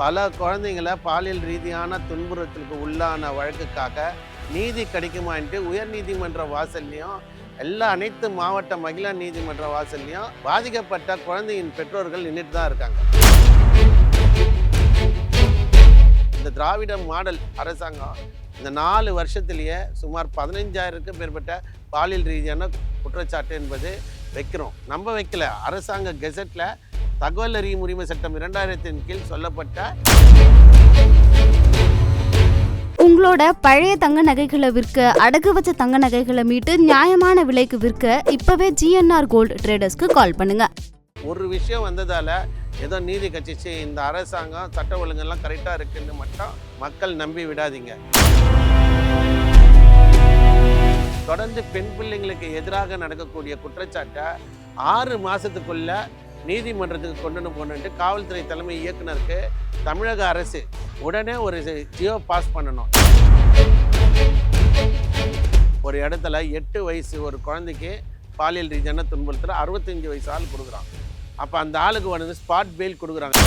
பல குழந்தைங்களை பாலியல் ரீதியான துன்புறுத்தலுக்கு உள்ளான வழக்குக்காக நீதி கிடைக்குமான்ட்டு உயர்நீதிமன்ற வாசல்லையும் அனைத்து மாவட்ட மகிழா நீதிமன்ற வாசல்லையும் பாதிக்கப்பட்ட குழந்தையின் பெற்றோர்கள் நின்றுட்டு தான் இருக்காங்க. இந்த திராவிட மாடல் அரசாங்கம் இந்த 4 வருஷத்துலேயே சுமார் 15,000க்கும் மேற்பட்ட பாலியல் ரீதியான குற்றச்சாட்டு என்பது வைக்கிறோம். நம்ம வைக்கல, அரசாங்க கெசட்டில் தகவல் அறியும் உரிமை சட்டம் 2000 கீழ் சொல்லப்பட்ட. உங்களோட பழைய தங்க நகைகளை விற்க, அடகு வச்ச தங்க நகைகளை மீட்டு நியாயமான விலைக்கு விற்க இப்பவே GNR கோல்டு ட்ரேடர்ஸ்க்கு கால் பண்ணுங்க. ஒரு விஷயம் வந்ததால ஏதோ நீதி கட்சிச்சு இந்த அரசாங்கம் சட்ட ஒழுங்கெல்லாம் கரெக்டாக இருக்குன்னு மட்டும் மக்கள் நம்பி விடாதீங்க. தொடர்ந்து பெண் பிள்ளைங்களுக்கு எதிராக நடக்கக்கூடிய குற்றச்சாட்டை 6 மாதத்துக்குள்ள நீதிமன்றத்துக்கு கொண்டு போகணுன்ட்டு காவல்துறை தலைமை இயக்குனருக்கு தமிழக அரசு உடனே ஒரு ஜியோ பாஸ் பண்ணணும். ஒரு இடத்துல 8 வயசு ஒரு குழந்தைக்கு பாலியல் ரீதியான துன்புறுத்தல் 65 வயசு ஆள் கொடுக்குறான். அப்போ அந்த ஆளுக்கு வந்து ஸ்பாட் பெயில் கொடுக்குறாங்க.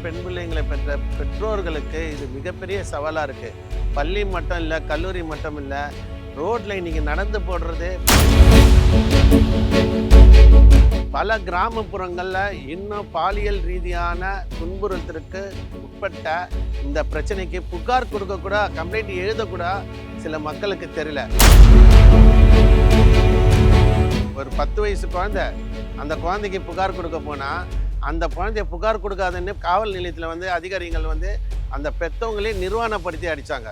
பெண் பிள்ளைங்களை பெற்ற பெற்றோர்களுக்கு இது மிகப்பெரிய சவாலாக இருக்குது. பள்ளி மட்டும் இல்லை, கல்லூரி மட்டும் இல்லை, ரோட்டில் இன்றைக்கி நடந்து போடுறது. பல கிராமப்புறங்களில் இன்னும் பாலியல் ரீதியான துன்புறுத்தலுக்கு உட்பட்ட இந்த பிரச்சனைக்கு புகார் கொடுக்கக்கூட, கம்ப்ளைண்ட் எழுதக்கூட சில மக்களுக்கு தெரியல. ஒரு 10 வயசு குழந்தை, அந்த குழந்தைக்கு புகார் கொடுக்க போனால் அந்த குழந்தைய புகார் கொடுக்காதுன்னு காவல் நிலையத்தில் வந்து அதிகாரிகள் வந்து அந்த பெற்றவங்களே நிர்வாணப்படுத்தி அடித்தாங்க.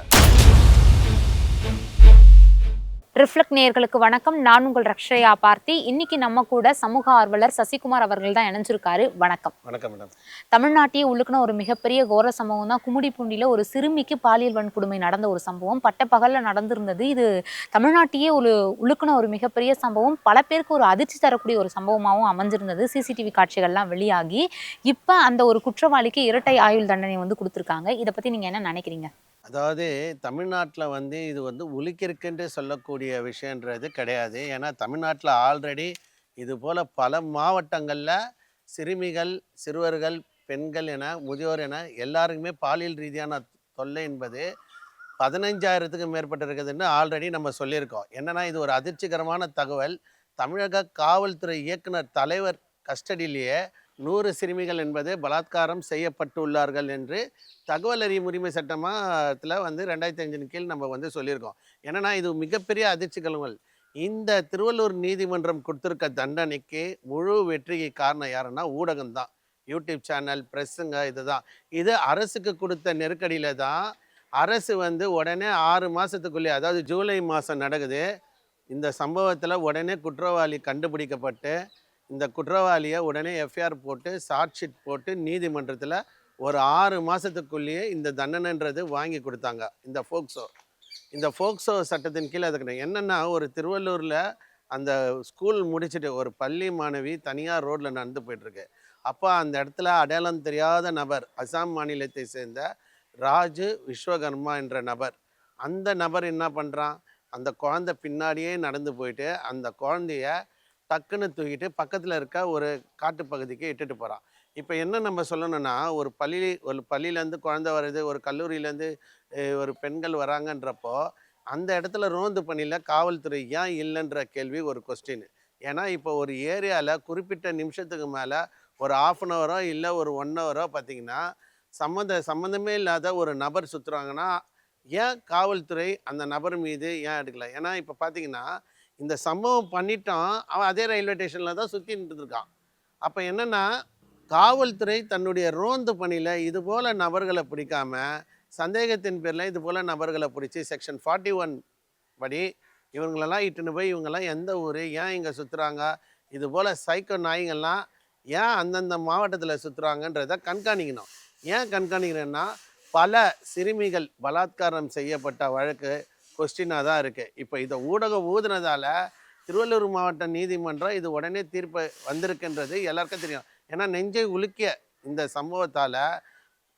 ரிஃப்ளெக்ட் நேயர்களுக்கு வணக்கம். நான் உங்கள் ரக்ஷயா பார்த்தி. இன்னைக்கு நம்ம கூட சமூக ஆர்வலர் சசிகுமார் அவர்கள் தான் இணைஞ்சிருக்காரு. வணக்கம். வணக்கம் மேடம். தமிழ்நாட்டையே உள்ளுக்குன ஒரு மிகப்பெரிய கோர சம்பவம் தான் கும்மிடிப்பூண்டியில் ஒரு சிறுமிக்கு பாலியல் வன்கொடுமை நடந்த ஒரு சம்பவம். பட்டப்பகல்ல நடந்திருந்தது. இது தமிழ்நாட்டையே உள்ளுக்குன ஒரு மிகப்பெரிய சம்பவம், பல பேருக்கு ஒரு அதிர்ச்சி தரக்கூடிய ஒரு சம்பவமாகவும் அமைஞ்சிருந்தது. CCTV காட்சிகள்லாம் வெளியாகி இப்போ அந்த ஒரு குற்றவாளிக்கு இரட்டை ஆயுள் தண்டனை வந்து கொடுத்துருக்காங்க. இதை பற்றி நீங்கள் என்ன நினைக்கிறீங்க? அதாவது தமிழ்நாட்டில் வந்து இது வந்து ஒலிக்கிருக்குன்னு சொல்லக்கூடிய விஷயன்றது கிடையாது. ஏன்னா தமிழ்நாட்டில் ஆல்ரெடி இது போல் பல மாவட்டங்களில் சிறுமிகள், சிறுவர்கள், பெண்கள் என முதியோர் என எல்லாருக்குமே பாலியல் ரீதியான தொல்லை என்பது 15,000க்கும் மேற்பட்டு இருக்குதுன்னு ஆல்ரெடி நம்ம சொல்லியிருக்கோம். என்னென்னா இது ஒரு அதிர்ச்சிகரமான தகவல். தமிழக காவல்துறை இயக்குனர் தலைவர் கஸ்டடியிலேயே 100 சிறுமிகள் என்பது பலாத்காரம் செய்யப்பட்டுள்ளார்கள் என்று தகவல் அறியும் உரிமை சட்டத்தில் வந்து 2005 கீழ் நம்ம வந்து சொல்லியிருக்கோம். ஏன்னா இது மிகப்பெரிய அதிர்ச்சிகள். இந்த திருவள்ளூர் நீதிமன்றம் கொடுத்துருக்க தண்டனைக்கு முழு வெற்றிக்கு காரணம் யாருன்னா ஊடகம்தான், யூடியூப் சேனல், ப்ரெஸ்ஸுங்க. இது அரசுக்கு கொடுத்த நெருக்கடியில் தான் அரசு வந்து உடனே 6 மாதத்துக்குள்ளே, அதாவது ஜூலை மாதம் நடக்குது இந்த சம்பவத்தில், உடனே குற்றவாளி கண்டுபிடிக்கப்பட்டு இந்த குற்றவாளியை உடனே FIR போட்டு சார்ஜ் ஷீட் போட்டு நீதிமன்றத்தில் ஒரு 6 மாதத்துக்குள்ளேயே இந்த தண்டனைன்றது வாங்கி கொடுத்தாங்க. இந்த ஃபோக்சோ சட்டத்தின் கீழே அதுக்கு என்னென்னா, ஒரு திருவள்ளூரில் அந்த ஸ்கூல் முடிச்சுட்டு ஒரு பள்ளி மாணவி தனியார் ரோட்டில் நடந்து போயிட்டுருக்கு. அப்போ அந்த இடத்துல அடையாளம் தெரியாத நபர், அசாம் மாநிலத்தை சேர்ந்த ராஜு விஸ்வகர்மா என்ற நபர், அந்த நபர் என்ன பண்ணுறான், அந்த குழந்தை பின்னாடியே நடந்து போயிட்டு அந்த குழந்தைய டக்குன்னு தூக்கிட்டு பக்கத்தில் இருக்க ஒரு காட்டுப்பகுதிக்கு இட்டுட்டு போகிறான். இப்போ என்ன நம்ம சொல்லணும்னா, ஒரு பள்ளியிலேருந்து குழந்தை வருது, ஒரு கல்லூரியிலேருந்து ஒரு பெண்கள் வராங்கன்றப்போ அந்த இடத்துல ரோந்து பணியில் காவல்துறை ஏன் இல்லைன்ற கேள்வி ஒரு கொஸ்டின். ஏன்னா இப்போ ஒரு ஏரியாவில் குறிப்பிட்ட நிமிஷத்துக்கு மேலே ஒரு 1/2 ஹவரோ இல்லை ஒரு 1 ஹவரோ பார்த்திங்கன்னா சம்மந்தமே இல்லாத ஒரு நபர் சுற்றுறாங்கன்னா ஏன் காவல்துறை அந்த நபர் மீது ஏன் எடுக்கலை? ஏன்னா இப்போ பார்த்திங்கன்னா இந்த சம்பவம் பண்ணிட்டோம், அவன் அதே ரயில்வே ஸ்டேஷனில் தான் சுற்றிட்டு இருக்கான். அப்போ என்னென்னா, காவல்துறை தன்னுடைய ரோந்து பணியில் இது போல் நபர்களை பிடிக்காம சந்தேகத்தின் பேரில் இது போல் நபர்களை பிடிச்சி செக்ஷன் 41 படி இவங்களெல்லாம் இட்டுன்னு போய் இவங்கெல்லாம் எந்த ஊர், ஏன் இங்கே சுற்றுறாங்க, இது போல் சைக்கோ நாய்கள்லாம் ஏன் அந்தந்த மாவட்டத்தில் சுற்றுறாங்கன்றதை கண்காணிக்கணும். ஏன் கண்காணிக்கிறேன்னா, பல சிறுமிகள் பலாத்காரம் செய்யப்பட்ட வழக்கு கொஸ்டினாக தான் இருக்குது. இப்போ இதை ஊடகம் ஊதுனதால் திருவள்ளூர் மாவட்ட நீதிமன்றம் இது உடனே தீர்ப்பு வந்திருக்குன்றது எல்லாருக்கும் தெரியும். ஏன்னா நெஞ்சை உலுக்கிய இந்த சம்பவத்தால்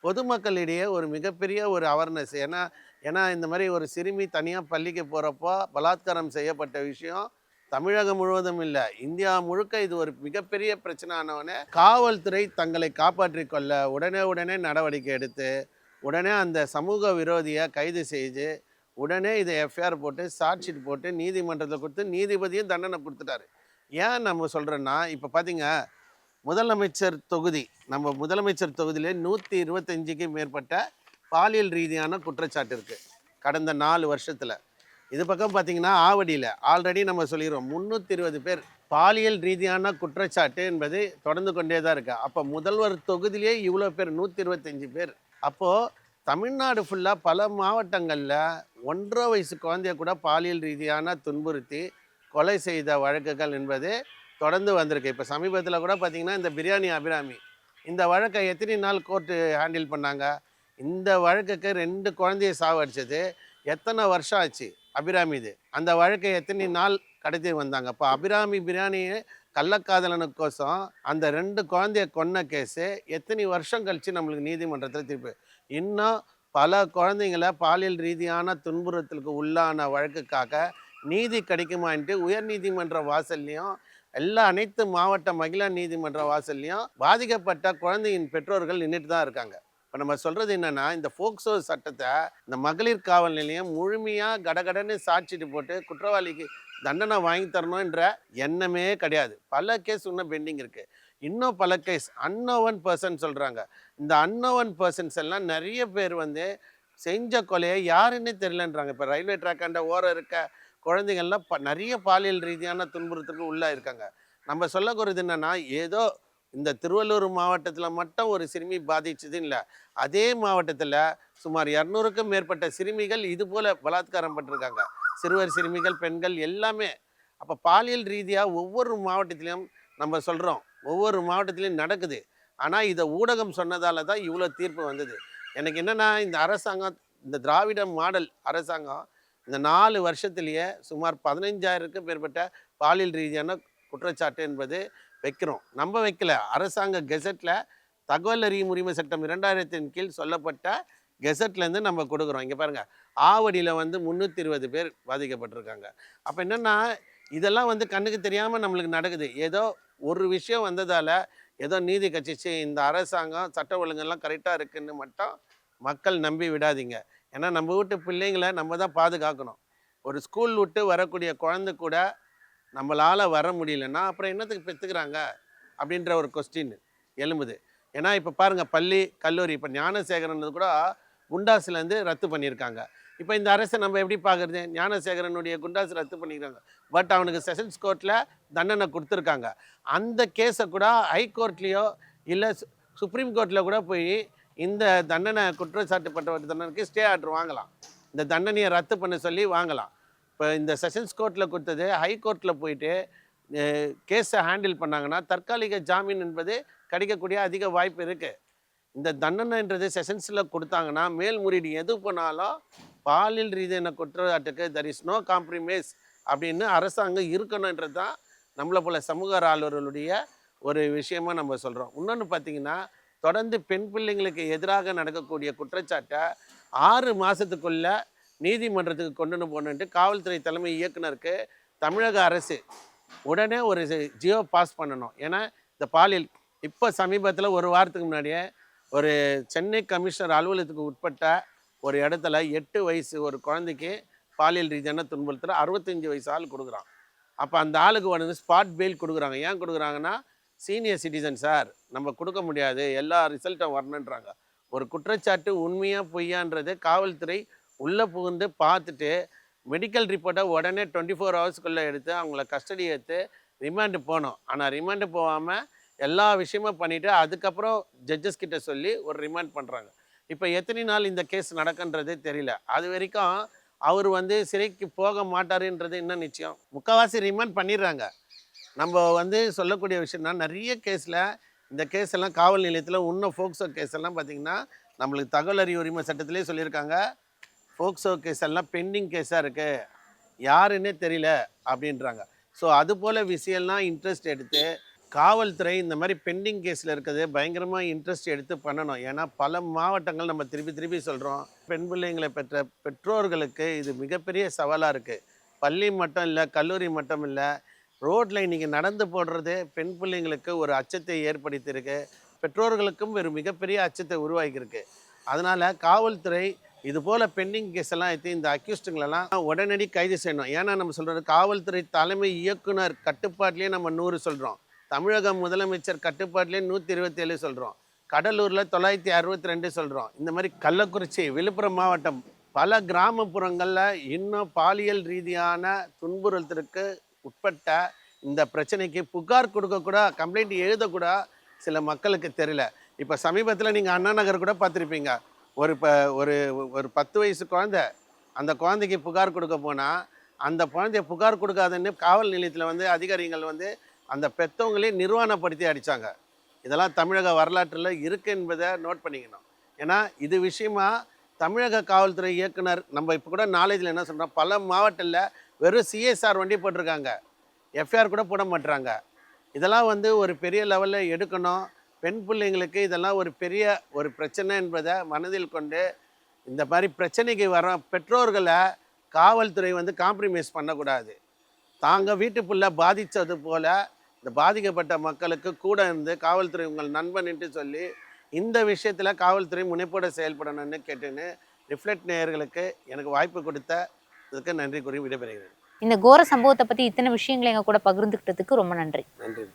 பொதுமக்களிடையே ஒரு மிகப்பெரிய ஒரு அவேர்னஸ். ஏன்னா இந்த மாதிரி ஒரு சிறுமி தனியாக பள்ளிக்கு போகிறப்போ பலாத்காரம் செய்யப்பட்ட விஷயம் தமிழகம் முழுவதும் இல்லை, இந்தியா முழுக்க இது ஒரு மிகப்பெரிய பிரச்சனை ஆனவொடனே காவல்துறை தங்களை காப்பாற்றிக் கொள்ள உடனே நடவடிக்கை எடுத்து உடனே அந்த சமூக விரோதியை கைது செய்து உடனே இதை எஃப்ஐஆர் போட்டு சார்ஜ்ஷீட் போட்டு நீதிமன்றத்தில் கொடுத்து நீதிபதியும் தண்டனை கொடுத்துட்டாரு. ஏன் நம்ம சொல்கிறோன்னா, இப்போ பார்த்தீங்க, முதலமைச்சர் தொகுதி, நம்ம முதலமைச்சர் தொகுதியிலே 125க்கு மேற்பட்ட பாலியல் ரீதியான குற்றச்சாட்டு இருக்குது கடந்த 4 வருஷத்தில். இது பக்கம் பார்த்தீங்கன்னா ஆவடியில் ஆல்ரெடி நம்ம சொல்லிடுறோம் 320 பேர் பாலியல் ரீதியான குற்றச்சாட்டு என்பது தொடர்ந்து கொண்டே தான் இருக்குது. அப்போ முதல்வர் தொகுதியிலே இவ்வளோ பேர் 125 பேர். அப்போது தமிழ்நாடு ஃபுல்லாக பல மாவட்டங்களில் 1.5 வயசு குழந்தைய கூட பாலியல் ரீதியான துன்புறுத்தி கொலை செய்த வழக்குகள் என்பது தொடர்ந்து வந்திருக்கு. இப்போ சமீபத்தில் கூட பார்த்திங்கன்னா இந்த பிரியாணி அபிராமி, இந்த வழக்கை எத்தனை நாள் கோர்ட்டு ஹேண்டில் பண்ணாங்க? இந்த வழக்குக்கு 2 குழந்தைய சாவடிச்சது எத்தனை வருஷம் ஆச்சு அபிராமி இது? அந்த வழக்கை எத்தனை நாள் கடத்தி வந்தாங்க? இப்போ அபிராமி பிரியாணியை கள்ளக்காதலனுக்கோசம் அந்த 2 குழந்தைய கொன்ன கேஸு எத்தனை வருஷம் கழித்து நம்மளுக்கு நீதிமன்றத்தில் தீர்ப்பு. இன்னும் பல குழந்தைங்களை பாலியல் ரீதியான துன்புறுத்தலுக்கு உள்ளான வழக்குக்காக நீதி கிடைக்குமான்ட்டு உயர்நீதிமன்ற வாசல்லையும் அனைத்து மாவட்ட மகிழா நீதிமன்ற வாசல்லையும் பாதிக்கப்பட்ட குழந்தையின் பெற்றோர்கள் நின்றுட்டு தான் இருக்காங்க. இப்போ நம்ம சொல்கிறது என்னென்னா, இந்த போக்சோ சட்டத்தை இந்த மகளிர் காவல் நிலையம் முழுமையாக கடகடன்னு சாட்சிட்டு போட்டு குற்றவாளிக்கு தண்டனை வாங்கி தரணுன்ற எண்ணமே கிடையாது. பல கேஸ் இன்னும் பெண்டிங் இருக்குது. இன்னும் பல கேஸ் அன்னோவன் பர்சன் சொல்கிறாங்க. இந்த அன்னோவன் பர்சன்ஸ் எல்லாம் நிறைய பேர் செஞ்ச கொலையை யாருன்னே தெரியலன்றாங்க. இப்போ ரயில்வே ட்ராக்காண்ட ஓரம் இருக்க குழந்தைங்கள்லாம் நிறைய பாலியல் ரீதியான துன்புறுத்தலுக்கு உள்ளே இருக்காங்க. நம்ம சொல்லக்கூறது என்னென்னா, ஏதோ இந்த திருவள்ளூர் மாவட்டத்தில் மட்டும் ஒரு சிறுமி பாதிச்சது இல்லை, அதே மாவட்டத்தில் சுமார் 200க்கும் மேற்பட்ட சிறுமிகள் இது போல் பலாத்காரம் பட்டிருக்காங்க. சிறுவர் சிறுமிகள் பெண்கள் எல்லாமே. அப்போ பாலியல் ரீதியாக ஒவ்வொரு மாவட்டத்திலையும் நம்ம சொல்கிறோம், ஒவ்வொரு மாவட்டத்திலையும் நடக்குது. ஆனால் இதை ஊடகம் சொன்னதால தான் இவ்வளோ தீர்ப்பு வந்தது. எனக்கு என்னென்னா, இந்த அரசாங்கம், இந்த திராவிட மாடல் அரசாங்கம் இந்த 4 வருஷத்துலேயே சுமார் 15,000க்கும் மேற்பட்ட பாலியல் ரீதியான குற்றச்சாட்டு என்பது வைக்கிறோம். நம்ம வைக்கல, அரசாங்க கெசட்டில் தகவல் அறியும் உரிமை சட்டம் 2000 கீழ் சொல்லப்பட்ட கெசட்லேருந்து நம்ம கொடுக்குறோம். இங்கே பாருங்கள், ஆவடியில் 320 பேர் பாதிக்கப்பட்டிருக்காங்க. அப்போ என்னென்னா, இதெல்லாம் கண்ணுக்கு தெரியாமல் நம்மளுக்கு நடக்குது. ஏதோ ஒரு விஷயம் வந்ததால் ஏதோ நீதி கட்சிச்சு இந்த அரசாங்கம் சட்ட ஒழுங்கெல்லாம் கரெக்டாக இருக்குதுன்னு மட்டும் மக்கள் நம்பி விடாதீங்க. ஏன்னா நம்ம வீட்டு பிள்ளைங்களை நம்ம தான் பாதுகாக்கணும். ஒரு ஸ்கூல் விட்டு வரக்கூடிய குழந்தை கூட நம்மளால் வர முடியலன்னா அப்புறம் என்னத்துக்கு பெற்றுக்கிறாங்க அப்படின்ற ஒரு கொஸ்டின் எழும்புது. ஏன்னா இப்போ பாருங்கள், பள்ளி கல்லூரி, இப்போ ஞானசேகரன் கூட குண்டாஸ்லேருந்து ரத்து பண்ணியிருக்காங்க. இப்போ இந்த அரசை நம்ம எப்படி பார்க்குறது? ஞானசேகரனுடைய குண்டாஸ் ரத்து பண்ணிக்கிறாங்க, பட் அவனுக்கு செஷன்ஸ் கோர்ட்டில் தண்டனை கொடுத்துருக்காங்க. அந்த கேஸை கூட ஹைகோர்ட்லேயோ இல்லை சுப்ரீம் கோர்ட்டில் கூட போய் இந்த தண்டனை குற்றச்சாட்டுப்பட்ட தண்டனைக்கு ஸ்டே ஆர்டர் வாங்கலாம், இந்த தண்டனையை ரத்து பண்ண சொல்லி வாங்கலாம். இப்போ இந்த செஷன்ஸ் கோர்ட்டில் கொடுத்தது ஹைகோர்ட்டில் போயிட்டு கேஸை ஹேண்டில் பண்ணாங்கன்னா தற்காலிக ஜாமீன் என்பது கிடைக்கக்கூடிய அதிக வாய்ப்பு இருக்குது. இந்த தண்டனைன்றது செஷன்ஸில் கொடுத்தாங்கன்னா மேல்முறையீடு எது போனாலும் பாலியல் ரீதியான குற்றச்சாட்டுக்கு தெர் இஸ் நோ காம்ப்ரமைஸ் அப்படின்னு அரசாங்கம் இருக்கணுன்றது தான் நம்மளை போல சமூக ஆர்வலர்களுடைய ஒரு விஷயமா நம்ம சொல்கிறோம். இன்னொன்று பார்த்திங்கன்னா, தொடர்ந்து பெண் பிள்ளைங்களுக்கு எதிராக நடக்கக்கூடிய குற்றச்சாட்டை 6 மாதத்துக்குள்ளே நீதிமன்றத்துக்கு கொண்டு போகணுன்ட்டு காவல்துறை தலைமை இயக்குனருக்கு தமிழக அரசு உடனே ஒரு ஜியோ பாஸ் பண்ணணும். ஏன்னா இந்த பாலியல் இப்போ சமீபத்தில் ஒரு வாரத்துக்கு முன்னாடியே ஒரு சென்னை கமிஷனர் அலுவலகத்துக்கு உட்பட்ட ஒரு இடத்துல 8 வயசு ஒரு குழந்தைக்கு பாலியல் ரீதியான துன்புறுத்தல் 65 வயசு ஆள் கொடுக்குறான். அப்போ அந்த ஆளுக்கு ஸ்பாட் பெயில் கொடுக்குறாங்க. ஏன் கொடுக்குறாங்கன்னா, சீனியர் சிட்டிசன் சார், நம்ம கொடுக்க முடியாது, எல்லா ரிசல்ட்டும் வரணுன்றாங்க. ஒரு குற்றச்சாட்டு உண்மையாக பொய்யான்றது காவல்துறை உள்ளே புகுந்து பார்த்துட்டு மெடிக்கல் ரிப்போர்ட்டை உடனே 24 ஹவர்ஸ்க்குள்ளே எடுத்து அவங்கள கஸ்டடி எடுத்து ரிமாண்டு போகணும். ஆனால் ரிமாண்டு போகாமல் எல்லா விஷயமும் பண்ணிவிட்டு அதுக்கப்புறம் ஜட்ஜஸ் கிட்ட சொல்லி ஒரு ரிமாண்ட் பண்ணுறாங்க. இப்போ எத்தனை நாள் இந்த கேஸ் நடக்குன்றதே தெரியல. அது வரைக்கும் அவர் சிறைக்கு போக மாட்டாருன்றது இன்னும் நிச்சயம். முக்கால்வாசி ரிமாண்ட் பண்ணிடுறாங்க. நம்ம சொல்லக்கூடிய விஷயம்னா, நிறைய கேஸில் இந்த கேஸ் எல்லாம் காவல் நிலையத்தில் இன்னும் போக்சோ கேஸ் எல்லாம் பார்த்திங்கன்னா நம்மளுக்கு தகவல் அறியும் உரிமை சட்டத்திலே சொல்லியிருக்காங்க, போக்சோ கேஸ் எல்லாம் பெண்டிங் கேஸாக இருக்குது, யாருன்னே தெரியல அப்படின்றாங்க. ஸோ அதுபோல் விஷயம்லாம் இன்ட்ரெஸ்ட் எடுத்து காவல்துறை இந்த மாதிரி பெண்டிங் கேஸில் இருக்கிறது பயங்கரமாக இன்ட்ரெஸ்ட் எடுத்து பண்ணணும். ஏன்னா பல மாவட்டங்கள் நம்ம திருப்பி சொல்கிறோம், பெண் பிள்ளைங்களை பெற்ற பெற்றோர்களுக்கு இது மிகப்பெரிய சவாலாக இருக்குது. பள்ளி மட்டும் இல்லை, கல்லூரி மட்டும் இல்லை, ரோட்டில் இன்றைக்கி நடந்து போடுறது பெண் பிள்ளைங்களுக்கு ஒரு அச்சத்தை ஏற்படுத்தியிருக்கு. பெற்றோர்களுக்கும் ஒரு மிகப்பெரிய அச்சத்தை உருவாக்கியிருக்கு. அதனால் காவல்துறை இது போல் பெண்டிங் கேஸ் எல்லாம் எடுத்து இந்த அக்யூஸ்டுங்களெல்லாம் உடனடி கைது செய்யணும். ஏன்னா நம்ம சொல்கிறது காவல்துறை தலைமை இயக்குனர் கட்டுப்பாட்டிலே நம்ம 100 சொல்கிறோம். தமிழக முதலமைச்சர் கட்டுப்பாட்டிலே 127 சொல்கிறோம். கடலூரில் 962 சொல்கிறோம். இந்த மாதிரி கள்ளக்குறிச்சி, விழுப்புரம் மாவட்டம் பல கிராமப்புறங்களில் இன்னும் பாலியல் ரீதியான துன்புறுத்தலுக்கு உட்பட்ட இந்த பிரச்சனைக்கு புகார் கொடுக்கக்கூட, கம்ப்ளைண்ட் எழுதக்கூட சில மக்களுக்கு தெரியல. இப்போ சமீபத்தில் நீங்கள் அண்ணா நகர் கூட பார்த்துருப்பீங்க. ஒரு ஒரு ஒரு 10 வயசு குழந்தை, அந்த குழந்தைக்கு புகார் கொடுக்க போனால் அந்த குழந்தைய புகார் கொடுக்காதுன்னு காவல் நிலையத்தில் வந்து அதிகாரிகள் வந்து அந்த பெற்றவங்களே நிர்வாணப்படுத்தி அடித்தாங்க. இதெல்லாம் தமிழக வரலாற்றில் இருக்குது என்பதை நோட் பண்ணிக்கணும். ஏன்னா இது விஷயமா தமிழக காவல்துறை இயக்குனர் நம்ம இப்போ கூட நாலேஜில் என்ன சொல்கிறோம், பல மாவட்டத்தில் வெறும் சிஎஸ்ஆர் வண்டி போட்டிருக்காங்க, எஃப்ஐஆர் கூட போட மாட்டுறாங்க. இதெல்லாம் வந்து ஒரு பெரிய லெவலில் எடுக்கணும். பெண் பிள்ளைங்களுக்கு இதெல்லாம் ஒரு பெரிய ஒரு பிரச்சனை என்பதை மனதில் கொண்டு இந்த மாதிரி பிரச்சனைக்கு வர பெற்றோர்களை காவல்துறை வந்து காம்ப்ரமைஸ் பண்ணக்கூடாது. தாங்க வீட்டுக்குள்ள பாதித்தது போல் இந்த பாதிக்கப்பட்ட மக்களுக்கு கூட இருந்து காவல்துறை உங்கள் நண்பன் என்று சொல்லி இந்த விஷயத்தில் காவல்துறை முனைப்போடு செயல்படணும்னு கேட்டுன்னு ரிஃப்ளெக்ட் நேயர்களுக்கு எனக்கு வாய்ப்பு கொடுத்ததுக்கு நன்றி கூறி விடைபெறுகிறேன். இந்த கோர சம்பவத்தை பத்தி இத்தனை விஷயங்களை எங்க கூட பகிர்ந்துக்கிட்டதுக்கு ரொம்ப நன்றி. நன்றி.